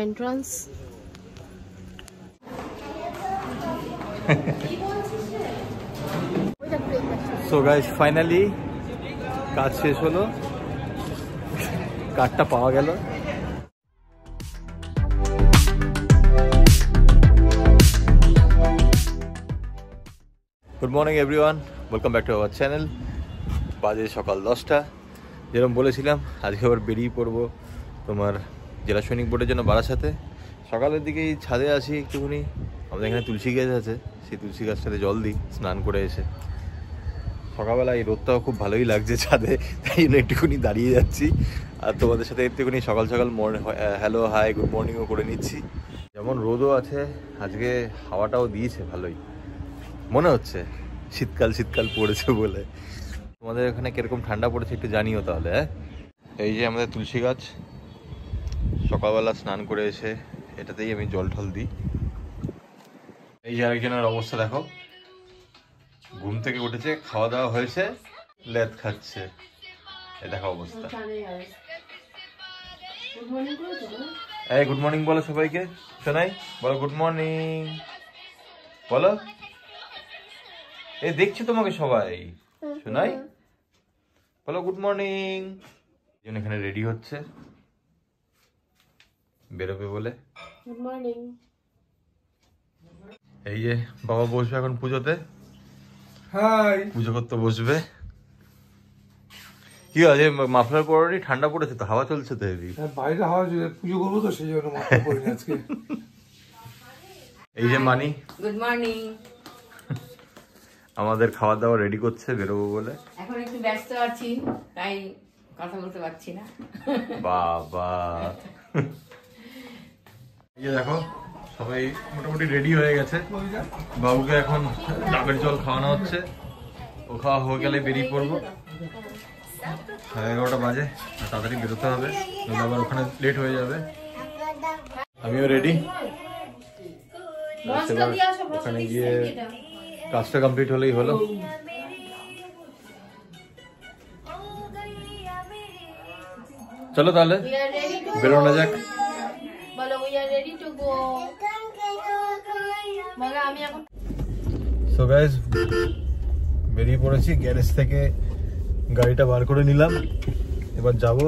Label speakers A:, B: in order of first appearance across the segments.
A: Entrance.
B: So guys finally কাজ শেষ হলো, কার্ডটা পাওয়া গেল। Good morning everyone, welcome back to our channel. বাজে সকাল 10টা। যেরকম বলেছিলাম আজকে আবার বেরিয়ে পড়বো তোমার জেলা সৈনিক বোর্ডের জন্য বারাসাতে। সকালের দিকেই ছাদে আসি একটুখানি, আমাদের এখানে তুলসী গাছ আছে, সেই তুলসী গাছটাতে জল দিই স্নান করে এসে। সকালবেলা এই রোদটাও খুব ভালোই লাগছে ছাদে, তাই জন্য একটুখানি দাঁড়িয়ে যাচ্ছি আর তোমাদের সাথে একটুখানি সকাল সকাল হ্যালো হাই গুড মর্নিংও করে নিচ্ছি। যেমন রোদও আছে আজকে, হাওয়াটাও দিয়েছে ভালোই, মনে হচ্ছে শীতকাল শীতকাল পড়েছে বলে। তোমাদের এখানে কিরকম ঠান্ডা পড়েছে একটু জানিও তাহলে। এই যে আমাদের তুলসী গাছ, সকালবেলা স্নান করে এসে এটাতেই আমি জল ঠল দিই। এই যে আরেকজনের অবস্থা দেখো, ঘুম থেকে উঠেছে, খাওয়া দাওয়া হয়েছে, লেদ খাচ্ছে, এই দেখো অবস্থা। এই গুড মর্নিং বলো সবাইকে, শোনাই বলো গুড মর্নিং বলো। এই দেখছি তোমাকে সবাই, শোনাই বলো গুড মর্নিং। এখানে রেডি হচ্ছে বেরোবে বলে।
A: Good morning.
B: এই যে বাবা বসবে এখন পুজোতে, পুজো করতে বসবে। কি আছে মাফলার পরনি, ঠান্ডা পড়েছে তো, হাওয়া চলছে তো হেভি
C: বাইরে, হাওয়া পুজো করবো তো সেই জন্য মাফলার পরিনি আজকে।
B: এই যে মানি,
D: গুড মর্নিং।
B: আমাদের খাওয়া দাওয়া রেডি করছে বেরোবো বলে।
D: এখন একটু ব্যস্ত আছি তাই কথা বলতে পারছি না।
B: বাবা এই যে দেখো সবাই মোটামুটি রেডি হয়ে গেছে। বাবুকে এখন ডাবের জল খাওয়ানো হচ্ছে, ও খাওয়া হয়ে গেলে বেরিয়ে পড়বো। 11:30 বাজে, তাড়াতাড়ি বেরোতে হবে, নইলে আবার ওখানে লেট হয়ে যাবে। আমিও রেডি, ওখানে গিয়ে কাজটা কমপ্লিট হলেই হলো। চলো তাহলে বেরোনো যাক। সো গাইস বেরিয়ে পড়েছি, গ্যারেজ থেকে গাড়িটা বার করে নিলাম। এবার যাব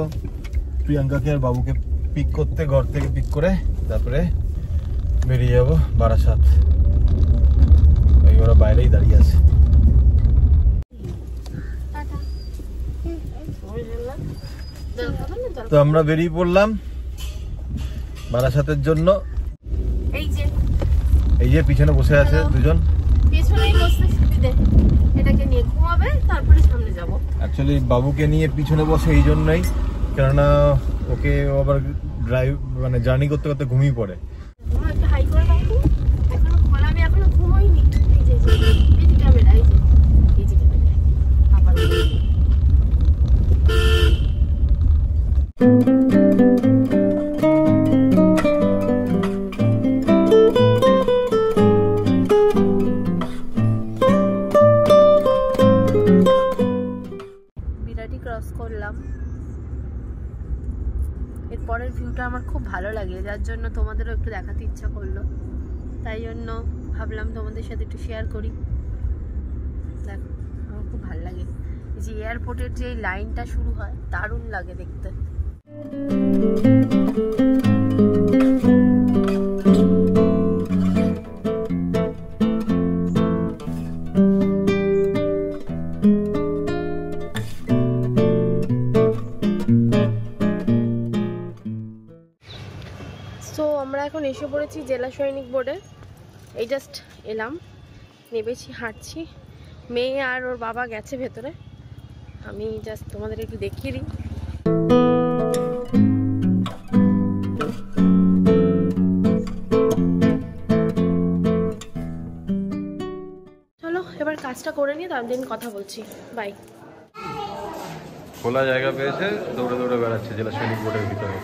B: প্রিয়াঙ্কাকে আর বাবুকে পিক করতে, ঘর থেকে পিক করে তারপরে বেরিয়ে যাব বারাসাত। এই ওরা বাইরেই দাঁড়িয়ে আছে। তো আমরা বেরিয়ে পড়লাম বারাসাতের জন্য। এই যে পিছনে বসে আছে দুজন,
A: পেছনেই বসতে সুবিধে, এটাকে নিয়ে ঘুমাবে তারপরে সামনে যাব।
B: অ্যাকচুয়ালি বাবুকে নিয়ে পিছনে বসে এই জন্যই, কেননা ওকে আবার ড্রাইভ মানে জার্নি করতে করতে ঘুমিয়ে পড়ে।
A: একটা হাই করে দাও তো, এখনো খোলা, আমি এখনো ঘুমোইনি। এই যে এই যে ক্যামেরা, এই যে ক্যামেরা আবার। ক্রস করলাম, এরপরের ভিউটা আমার খুব ভালো লাগে, যার জন্য তোমাদেরও একটু দেখাতে ইচ্ছা করলো, তাই জন্য ভাবলাম তোমাদের সাথে একটু শেয়ার করি। দেখো আমার খুব ভালো লাগে, এই যে এয়ারপোর্টের যে লাইনটা শুরু হয় দারুণ লাগে দেখতে। আমরা এখন এসে পড়েছি জেলা সৈনিক বোর্ডে, এই জাস্ট এলাম, নেমেছি, হাঁটছি। মেয়ে আর ওর বাবা গেছে ভেতরে, আমি জাস্ট তোমাদের একটু দেখিয়ে দিই। চলো এবার কাজটা করে নিয়ে তার দিন কথা বলছি, বাই।
B: খোলা জায়গা পেয়েছে, দৌড়ে দৌড়ে বেড়াচ্ছে জেলা সৈনিক বোর্ডের ভিতরে।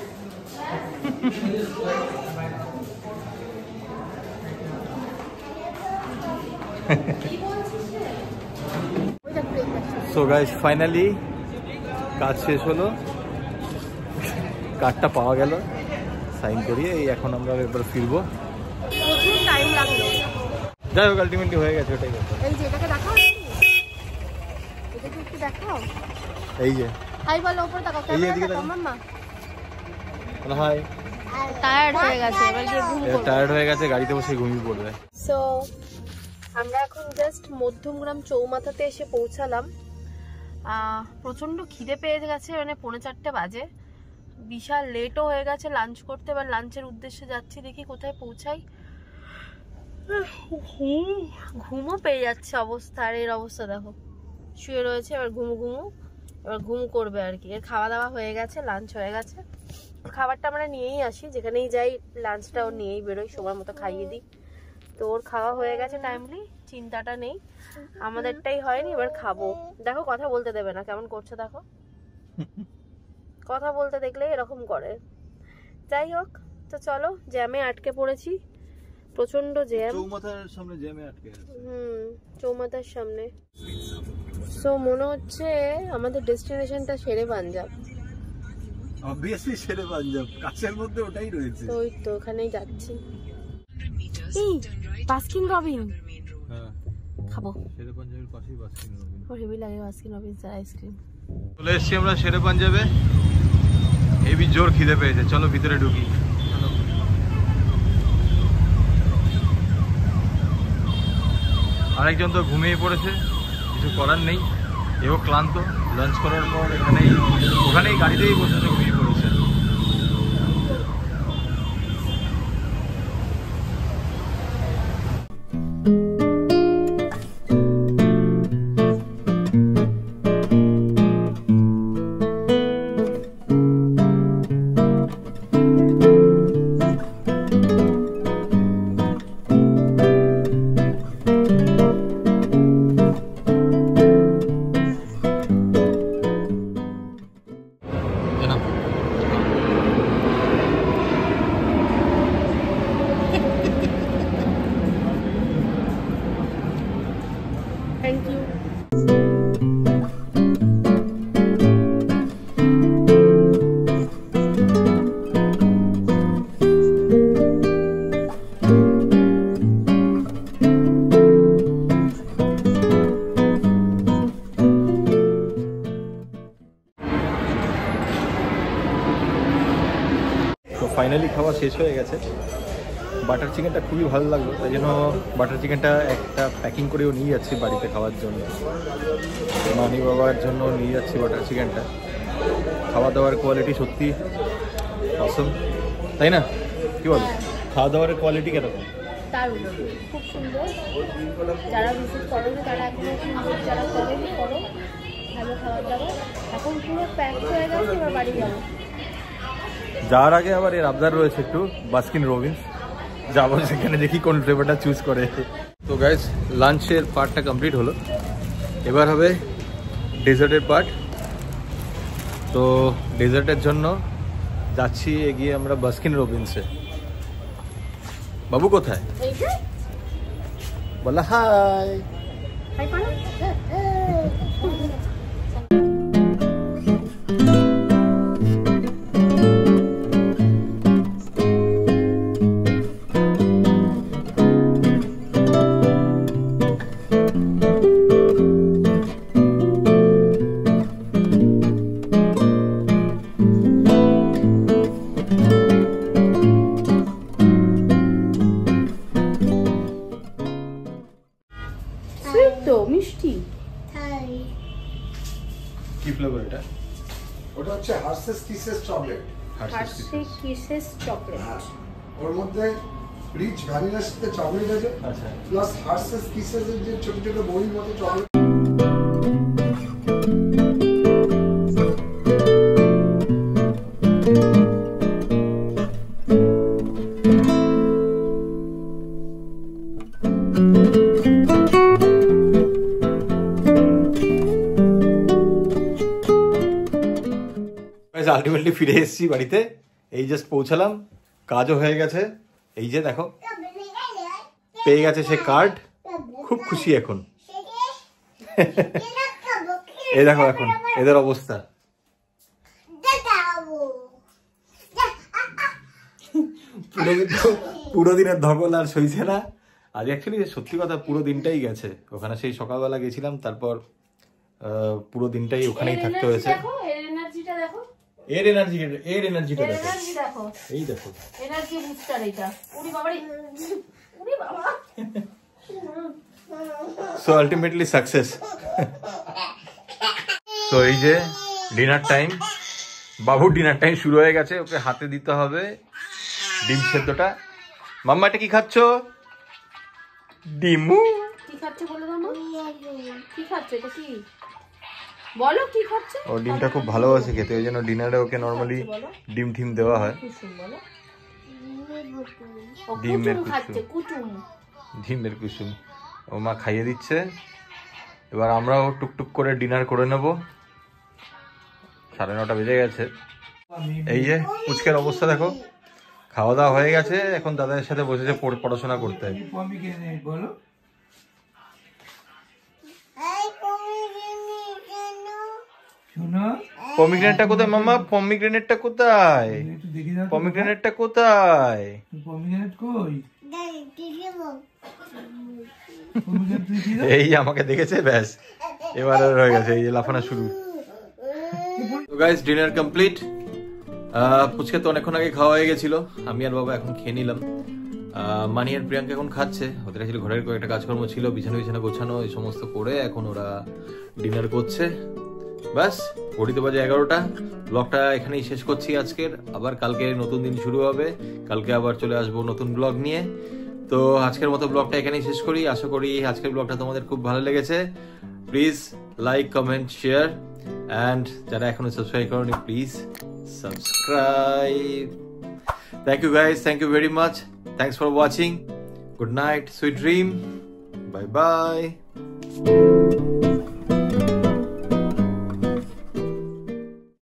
B: সো গাইস ফাইনালি কাজ শেষ হলো, কার্ডটা পাওয়া গেল। সাইন করিয়ে এই এখন আমরা এবার ফিরবো।
A: প্রচুর টাইম লাগলো।
B: যাই হোক আলটিমেটলি হয়ে গেছে ওটাই কথা।
A: এই যে এটাকে দেখাও, এটাকে একটু দেখাও।
B: এই যে
A: হাই বলো, উপরে তাকাও, ক্যামেরা দেখাও মাম্মা।
B: হাই।
A: টায়ার্ড হয়ে গেছে, এবার গিয়ে ঘুম করব।
B: টায়ার্ড হয়ে গেছে, গাড়িতে বসে ঘুমিয়ে পড়বে।
A: সো আমরা এখন জাস্ট মধ্যমগ্রাম চৌমাথাতে এসে পৌঁছালাম। প্রচন্ড খিদে পেয়ে গেছে, মানে 3:45 বাজে, বিশাল লেটও হয়ে গেছে লাঞ্চ করতে। এবার লাঞ্চের উদ্দেশ্যে যাচ্ছি, দেখি কোথায় পৌঁছাই। ঘুমও পেয়ে যাচ্ছে অবস্থা, আর এর অবস্থা দেখো, শুয়ে রয়েছে। এবার এবার ঘুম করবে আর কি। এর খাওয়া দাওয়া হয়ে গেছে, লাঞ্চ হয়ে গেছে। খাবারটা আমরা নিয়েই আসি, যেখানেই যাই লাঞ্চটা ওর নিয়েই বেরোই, সময় মতো খাইয়ে দিই। তো ওর খাওয়া হয়ে গেছে টাইমলি, চিন্তাটা নেই। আমাদেরটাই হয়নি, এবার খাবো। দেখো কথা বলতে দেবে না, কেমন করছে দেখো, কথা বলতে দেখলে এরকম করে। যাই হোক, তো চলো, জ্যামে আটকে পড়েছি, প্রচন্ড জ্যাম।
B: চৌমাথার সামনে জ্যামে আটকে আছে।
A: চৌমাথার সামনে। সো মনে হচ্ছে আমাদের ডেস্টিনেশনটা শেরে পাঞ্জাব।
B: অবভিয়াসলি শেরে পাঞ্জাব, কাছের মধ্যে ওটাই রয়েছে।
A: তো ওই তো ওখানেই যাচ্ছি। এই বাস্কিন রবিন খাবো।
B: শেরে পাঞ্জাবের পাশেই বাস্কিন রবিন।
A: আমার হেভি লাগে বাস্কিন রবিনস এর আইসক্রিম।
B: চলে এসেছি আমরা শেরে পাঞ্জাবে, হেভি জোর খিদে পেয়েছে, চলো ভিতরে ঢুকি। আরেকজন তো ঘুমিয়ে পড়েছে, কিছু করার নেই, এও ক্লান্ত। লাঞ্চ করার পর ওখানেই গাড়িতেই বসেছে, ঘুমিয়ে পড়েছে।
A: Thank you.
B: তো ফাইনালি খাওয়া শেষ হয়ে গেছে। বাটার চিকেনটা খুবই ভালো লাগলো, তাই জন্য বাটার চিকেনটা একটা প্যাকিং করেও নিয়ে যাচ্ছি বাড়িতে খাওয়ার জন্য। মানি বাবার জন্য নিয়ে যাচ্ছি বাটার চিকেনটা। খাওয়া দাওয়ার কোয়ালিটি সত্যি অসম, তাই না? কি বলো, খাওয়া দাওয়ার কোয়ালিটি কিরকম?
A: দারুণ, খুব সুন্দর। যারা ভিজিট করেনি তারা এখনো, যারা করেনি করো, ভালো খাবার দাবার। এখন পুরো প্যাক হয়ে গেছে, এবার বাড়ি যাবো।
B: যাওয়ার আগে আবার এর আবদার রয়েছে একটু বাস্কিন রবিন্স, যাবো সেখানে দেখি কোন ফ্লেভারটা চুজ করে। তো গাইজ, লাঞ্চের পার্টটা কমপ্লিট হলো, এবার হবে ডেজার্টের পার্ট। তো ডেজার্টের জন্য যাচ্ছি এগিয়ে আমরা বাস্কিন রবিন্সে। বাবু কোথায়?
A: এই যে
B: বলা হাই।
A: হাই করো। মিষ্টি
B: কি ফ্লেভার এটা?
C: ওটা হচ্ছে Hershey's Kisses chocolate.
A: Hershey's Kisses chocolate.
C: ওর মধ্যে রিচ ভ্যানিলার সাথে চকলেট আছে,
B: আচ্ছা,
C: প্লাস হার্সেস কিসেস এর যে ছোট ছোট বড়ির মতো চকলেট।
B: আলটিমেটলি ফিরে এসেছি বাড়িতে, এই জাস্ট পৌঁছালাম, কাজও হয়ে গেছে। এই যে দেখো, পেয়ে গেছে সে কার্ড, খুব খুশি এখন। এই দেখো এখন এদের অবস্থা। পুরো দিনের ধকল আর সইছে না। আজ অ্যাকচুয়ালি সত্যি কথা পুরো দিনটাই গেছে ওখানে, সেই সকালবেলা গেছিলাম, তারপর পুরো দিনটাই ওখানেই থাকতে হয়েছে।
A: এর এনার্জিটা দেখো,
B: এর এনার্জিটা দেখো, এই দেখো
A: এনার্জি বুস্টার এটা। উড়ি বাবারে, উড়ি বাবা।
B: So ultimately success. সো এই যে ডিনার টাইম, বাবুর ডিনার টাইম শুরু হয়ে গেছে। ওকে হাতে দিতে হবে ডিম সেদ্ধটা। মাম্মা এটা কি খাচ্ছ? ডিমু।
A: কি খাচ্ছে বলো মামা? কি খাচ্ছে এটা? কি বলো কি খাচ্ছে?
B: ও ডিমটা খুব ভালোবাসে খেতে, ওই জন্য ডিনারে ওকে নর্মালি ডিম টিম দেওয়া হয়।
A: কুসুম বলো।
B: ডিমের
A: কুসুম খাচ্ছে, কুসুম।
B: ডিমের কুসুম ও মা খাইয়ে দিচ্ছে। এবার আমরাও টুকটুক করে ডিনার করে নেব। 9:30 বেজে গেছে। এই যে পুচকের অবস্থা দেখো, খাওয়া দাওয়া হয়ে গেছে, এখন দাদাদের সাথে বসেছে পড়াশোনা করতে। পমিগ্রেনেটটা কোথায় মাম্মা? পমিগ্রেনেটটা কোথায়? পমিগ্রেনেটটা কোথায়? এই আমাকে দেখেছে, ব্যাস এবার হয়ে গেছে, এই যে লাফানো শুরু। Guys dinner complete. পুচকে তো অনেকক্ষণ আগে খাওয়া হয়ে গেছিল, আমি আর বাবা এখন খেয়ে নিলাম। মানি আর প্রিয়াঙ্কা এখন খাচ্ছে। ওদের আসলে ঘরের কয়েকটা কাজকর্ম ছিল, বিছানা গোছানো, এই সমস্ত করে এখন ওরা ডিনার করছে। ব্যাস ঘড়িতে বাজে 11টা। ব্লগটা এখানেই শেষ করছি আজকের। আবার কালকে নতুন দিন শুরু হবে, কালকে আবার চলে আসবো নতুন ব্লগ নিয়ে। তো আজকের মতো ব্লগটা এখানেই শেষ করি। আশা করি আজকের ব্লগটা তোমাদের খুব ভালো লেগেছে। Please like, comment, share, and যারা এখনো সাবস্ক্রাইব করোনি please subscribe. Thank you guys, thank you very much. Thanks for watching. Good night, sweet dream. Bye bye.